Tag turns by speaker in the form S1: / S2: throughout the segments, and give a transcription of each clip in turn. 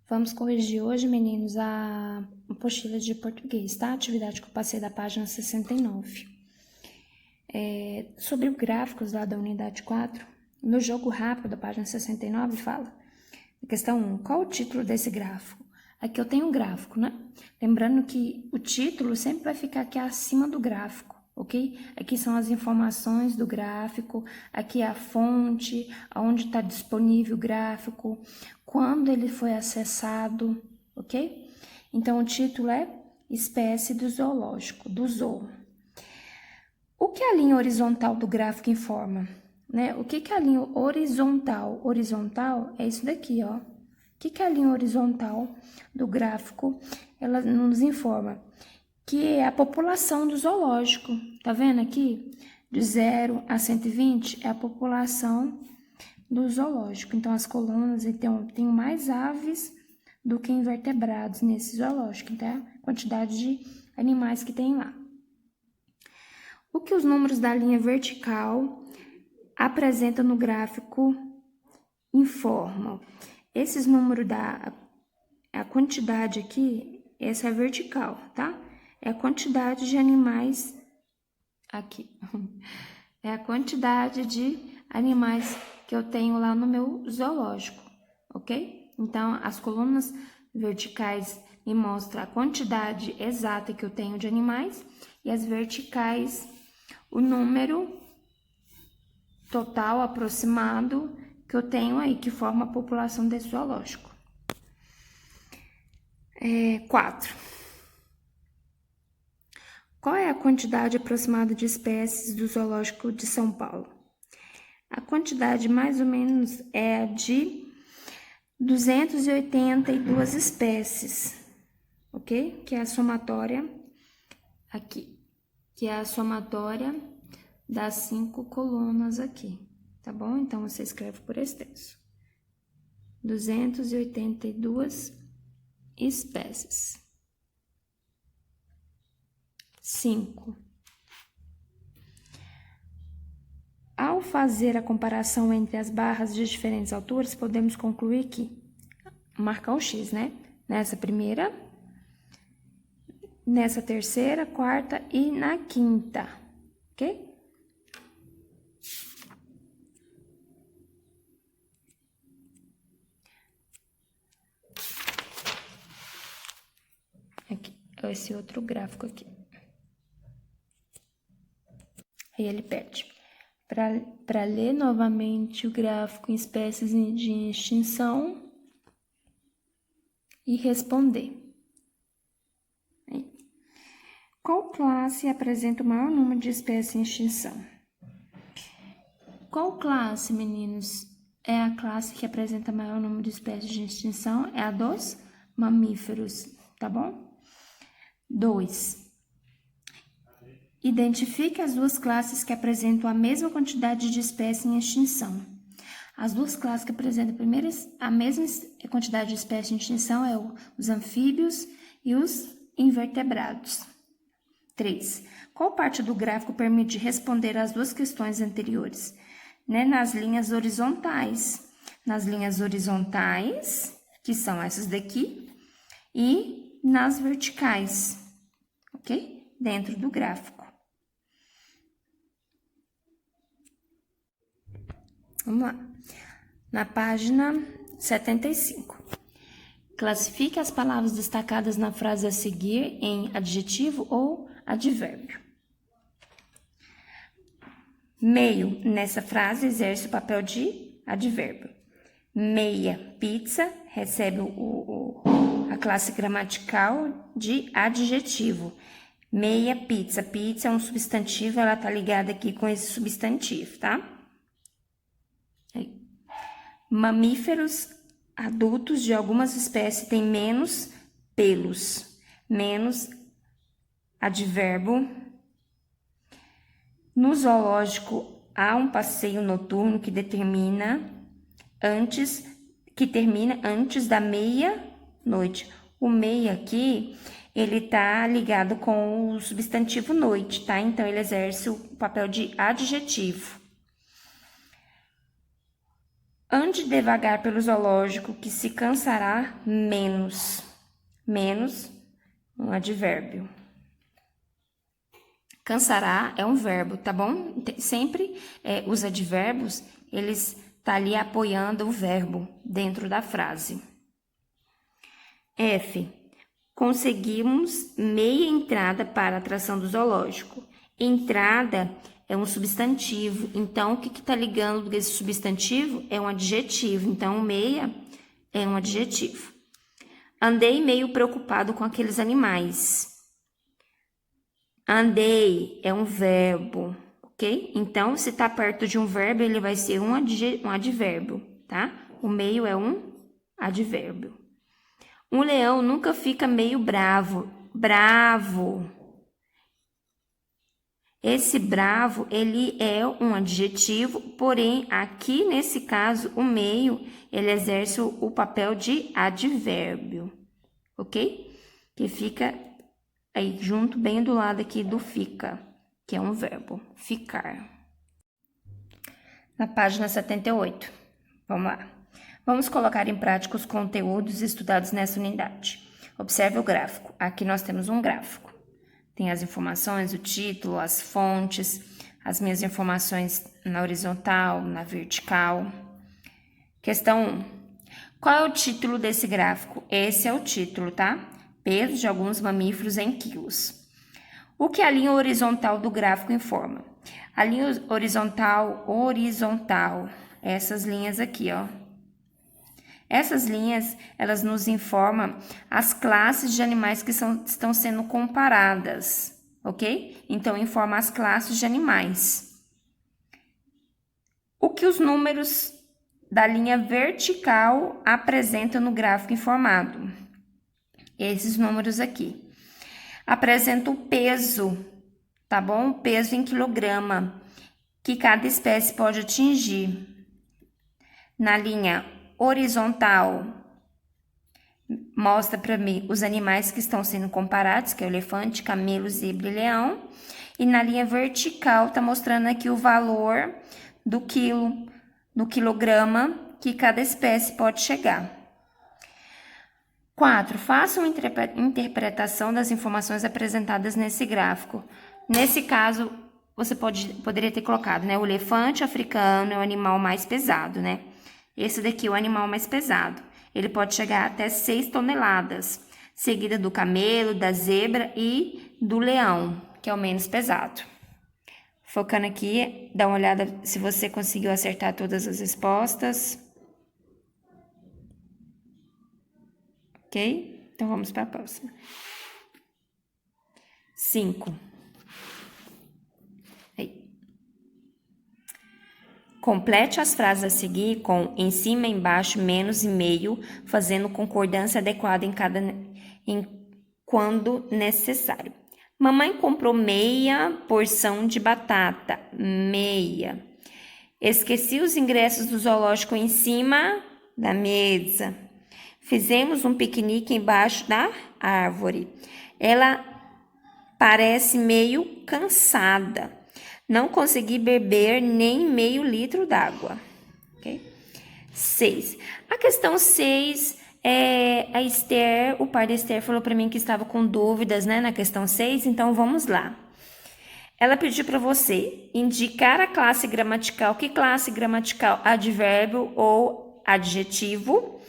S1: Vamos corrigir hoje, meninos, a apostila de português, tá? Atividade que eu passei da página 69. Sobre os gráficos lá da unidade 4, no jogo rápido da página 69 fala, questão 1, qual o título desse gráfico? Aqui eu tenho um gráfico, né? Lembrando que o título sempre vai ficar aqui acima do gráfico, ok? Aqui são as informações do gráfico, aqui é a fonte, onde está disponível o gráfico, quando ele foi acessado, ok? Então, o título é Espécie do Zoológico, do Zoo. O que a linha horizontal do gráfico informa? Né? O que é a linha horizontal? Horizontal é isso daqui, ó. O que é a linha horizontal do gráfico? Ela nos informa que é a população do zoológico. Tá vendo aqui? De 0 a 120 é a população do zoológico. Então, as colunas tem mais aves do que invertebrados nesse zoológico. Então, é a quantidade de animais que tem lá. O que os números da linha vertical apresentam no gráfico informam? Esses números a quantidade aqui, essa é a vertical, tá? É a quantidade de animais aqui. É a quantidade de animais que eu tenho lá no meu zoológico, ok? Então, as colunas verticais me mostram a quantidade exata que eu tenho de animais e as verticais o número total aproximado que eu tenho aí, que forma a população desse zoológico. 4. Qual é a quantidade aproximada de espécies do zoológico de São Paulo? A quantidade mais ou menos é a de 282 espécies, ok? Que é a somatória aqui, que é a somatória das 5 colunas aqui, tá bom? Então, você escreve por extenso. 282 espécies. 5. Ao fazer a comparação entre as barras de diferentes alturas, podemos concluir que, marcar o X, né? Nessa primeira, nessa terceira, quarta e na quinta, ok? Aqui, esse outro gráfico aqui. Aí ele pede para ler novamente o gráfico em espécies de extinção e responder. Aí. Qual classe apresenta o maior número de espécies em extinção? Qual classe, meninos, é a classe que apresenta maior número de espécies de extinção? É a dos mamíferos, tá bom? 2. Identifique as duas classes que apresentam a mesma quantidade de espécies em extinção. As duas classes que apresentam a mesma quantidade de espécies em extinção é os anfíbios e os invertebrados. 3. Qual parte do gráfico permite responder às duas questões anteriores? Nas linhas horizontais. Nas linhas horizontais, que são essas daqui, e nas verticais, ok? Dentro do gráfico. Vamos lá. Na página 75. Classifique as palavras destacadas na frase a seguir em adjetivo ou advérbio. Meio, nessa frase, exerce o papel de advérbio. Meia pizza recebe a classe gramatical de adjetivo. Meia pizza. Pizza é um substantivo, ela tá ligada aqui com esse substantivo, tá? Mamíferos adultos de algumas espécies têm menos pelos. Menos advérbio. No zoológico, há um passeio noturno que termina antes da meia-noite. O meia aqui, ele tá ligado com o substantivo noite, tá? Então, ele exerce o papel de adjetivo. Ande devagar pelo zoológico, que se cansará menos. Menos, um advérbio. Cansará é um verbo, tá bom? Sempre os advérbios, eles tá ali apoiando o verbo dentro da frase. F. Conseguimos meia entrada para a atração do zoológico. Entrada é um substantivo, então o que está ligando esse substantivo é um adjetivo, então meia é um adjetivo. Andei meio preocupado com aqueles animais. Andei é um verbo, ok? Então, se está perto de um verbo, ele vai ser um advérbio, tá? O meio é um advérbio. Um leão nunca fica meio bravo. Bravo. Esse bravo, ele é um adjetivo, porém, aqui nesse caso, o meio, ele exerce o papel de advérbio, ok? Que fica aí junto, bem do lado aqui do fica, que é um verbo, ficar. Na página 78, vamos lá. Vamos colocar em prática os conteúdos estudados nessa unidade. Observe o gráfico. Aqui nós temos um gráfico. Tem as informações, o título, as fontes, as minhas informações na horizontal, na vertical. Questão 1. Qual é o título desse gráfico? Esse é o título, tá? Peso de alguns mamíferos em quilos. O que a linha horizontal do gráfico informa? A linha horizontal, essas linhas aqui, ó. Essas linhas, elas nos informam as classes de animais que estão sendo comparadas, ok? Então, informa as classes de animais. O que os números da linha vertical apresentam no gráfico informado? Esses números aqui. Apresentam o peso, tá bom? O peso em quilograma que cada espécie pode atingir. Na linha horizontal, mostra para mim os animais que estão sendo comparados, que é o elefante, camelo, zebra e leão. E na linha vertical, tá mostrando aqui o valor do quilograma que cada espécie pode chegar. 4. Faça uma interpretação das informações apresentadas nesse gráfico. Nesse caso, você poderia ter colocado, né? O elefante africano é o animal mais pesado, né? Esse daqui é o animal mais pesado. Ele pode chegar até 6 toneladas, seguida do camelo, da zebra e do leão, que é o menos pesado. Focando aqui, dá uma olhada se você conseguiu acertar todas as respostas. Ok? Então, vamos para a próxima. 5. Aí. Complete as frases a seguir com em cima, embaixo, menos e meio, fazendo concordância adequada quando necessário. Mamãe comprou meia porção de batata. Meia. Esqueci os ingressos do zoológico em cima da mesa. Fizemos um piquenique embaixo da árvore. Ela parece meio cansada. Não consegui beber nem meio litro d'água. Okay? 6. A questão 6, a Esther, o pai da Esther falou para mim que estava com dúvidas, né, na questão 6, então vamos lá. Ela pediu para você indicar a classe gramatical. Que classe gramatical? Advérbio ou adjetivo?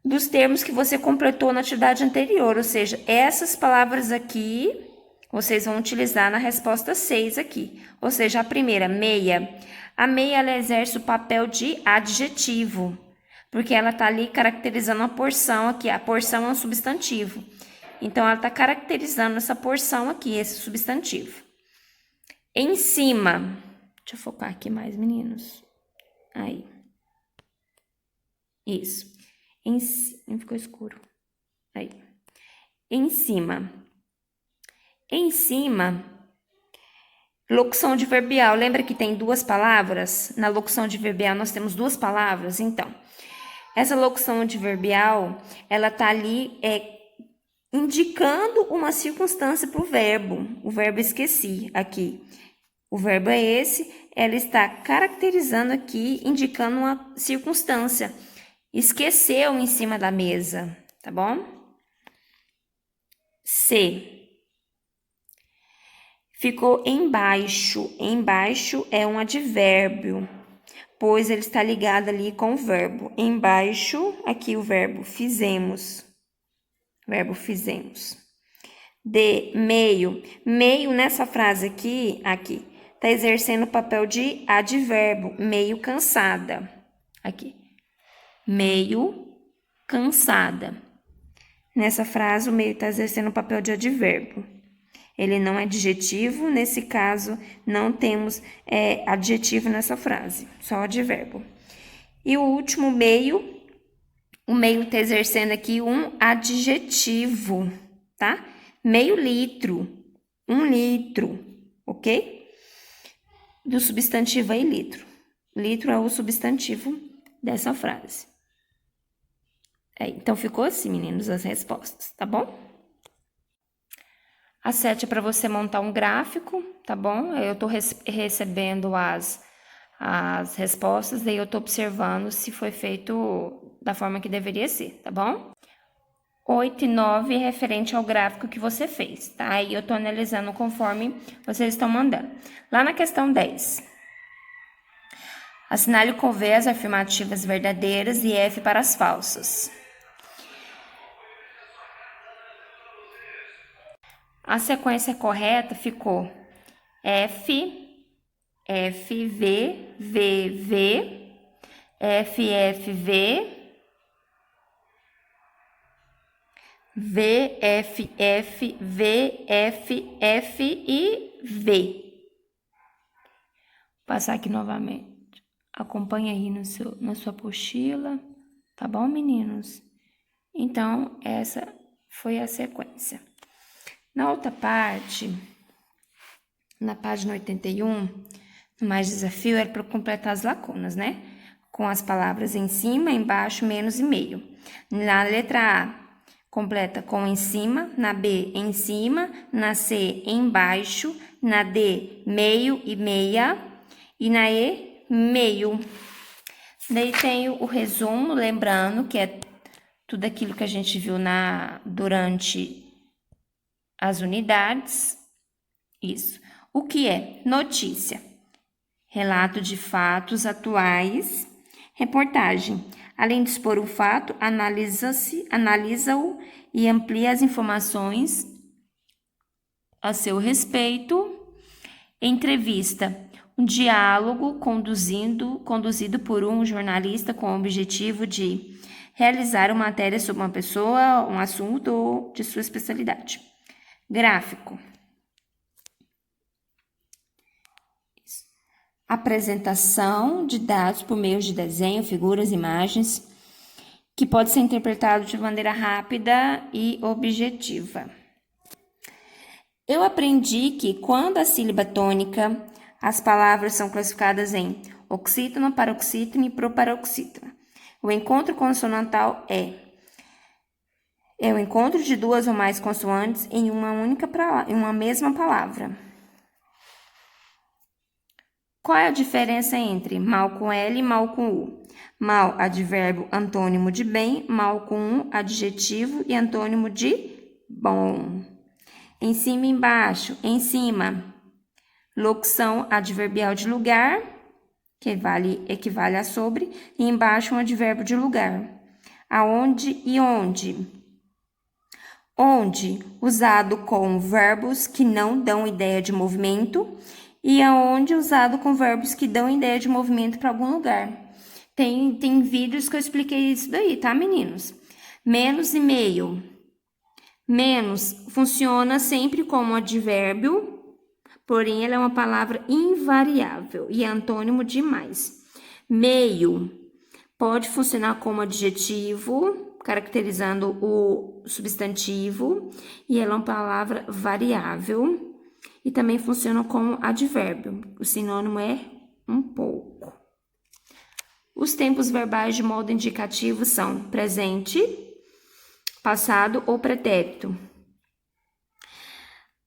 S1: Dos termos que você completou na atividade anterior, ou seja, essas palavras aqui, vocês vão utilizar na resposta 6 aqui. Ou seja, a primeira, meia. A meia, ela exerce o papel de adjetivo, porque ela está ali caracterizando a porção aqui. A porção é um substantivo. Então, ela está caracterizando essa porção aqui, esse substantivo. Em cima. Deixa eu focar aqui mais, meninos. Aí. Isso. Ficou escuro. Aí. Em cima. Em cima, locução adverbial. Lembra que tem duas palavras? Na locução adverbial nós temos duas palavras? Então, essa locução adverbial, ela tá ali indicando uma circunstância para o verbo. O verbo esqueci aqui. O verbo é esse, ela está caracterizando aqui, indicando uma circunstância. Esqueceu em cima da mesa, tá bom? C. Ficou embaixo. Embaixo é um advérbio, pois ele está ligado ali com o verbo. Embaixo, aqui o verbo fizemos. Verbo fizemos. D. Meio. Meio nessa frase aqui, tá exercendo o papel de advérbio. Meio cansada. Aqui. Meio cansada. Nessa frase, o meio está exercendo o papel de advérbio. Ele não é adjetivo, nesse caso, não temos adjetivo nessa frase, só advérbio. E o último meio, o meio está exercendo aqui um adjetivo, tá? Meio litro, 1 litro, ok? Do substantivo aí, litro. Litro é o substantivo dessa frase. Então, ficou assim, meninos, as respostas, tá bom? A 7 é para você montar um gráfico, tá bom? Eu tô recebendo as respostas, daí eu tô observando se foi feito da forma que deveria ser, tá bom? 8 e 9 é referente ao gráfico que você fez, tá? Aí eu tô analisando conforme vocês estão mandando. Lá na questão 10. Assinale com V as afirmativas verdadeiras e F para as falsas. A sequência correta ficou F, F, V, V, V, F, F, V, V, F, F, V, F, F e V. Vou passar aqui novamente. Acompanha aí na sua apostila, tá bom, meninos? Então, essa foi a sequência. Na outra parte, na página 81, no mais desafio era para completar as lacunas, né? Com as palavras em cima, embaixo, menos e meio. Na letra A, completa com em cima, na B, em cima, na C, embaixo, na D, meio e meia, e na E, meio. Daí tem o resumo, lembrando que é tudo aquilo que a gente viu durante as unidades. Isso. O que é notícia? Relato de fatos atuais. Reportagem. Além de expor o fato, analisa-o e amplia as informações a seu respeito. Entrevista. Um diálogo conduzido por um jornalista com o objetivo de realizar uma matéria sobre uma pessoa, um assunto ou de sua especialidade. Gráfico. Apresentação de dados por meio de desenho, figuras, imagens, que pode ser interpretado de maneira rápida e objetiva. Eu aprendi que quando a sílaba tônica, as palavras são classificadas em oxítona, paroxítona e proparoxítona. O encontro consonantal é o encontro de duas ou mais consoantes em uma mesma palavra. Qual é a diferença entre mal com L e mal com U? Mal, advérbio antônimo de bem, mal com U, adjetivo e antônimo de bom. Em cima e embaixo. Em cima, locução adverbial de lugar, que equivale a sobre, e embaixo um advérbio de lugar. Aonde e onde? Onde, usado com verbos que não dão ideia de movimento, e aonde usado com verbos que dão ideia de movimento para algum lugar. Tem vídeos que eu expliquei isso daí, tá, meninos? Menos e meio. Menos funciona sempre como advérbio, porém ela é uma palavra invariável e é antônimo de mais. Meio pode funcionar como adjetivo, caracterizando o substantivo, e ela é uma palavra variável. E também funciona como advérbio. O sinônimo é um pouco. Os tempos verbais de modo indicativo são presente, passado ou pretérito.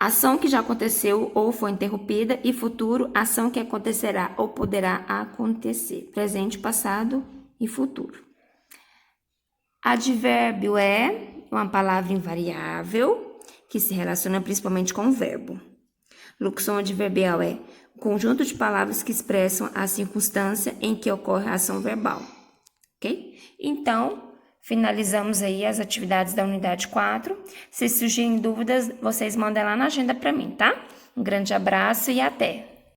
S1: ação que já aconteceu ou foi interrompida, e futuro, ação que acontecerá ou poderá acontecer. Presente, passado e futuro. Advérbio é uma palavra invariável que se relaciona principalmente com o verbo. Locução adverbial é um conjunto de palavras que expressam a circunstância em que ocorre a ação verbal. Ok? Então, finalizamos aí as atividades da unidade 4. Se surgirem dúvidas, vocês mandem lá na agenda para mim, tá? Um grande abraço e até!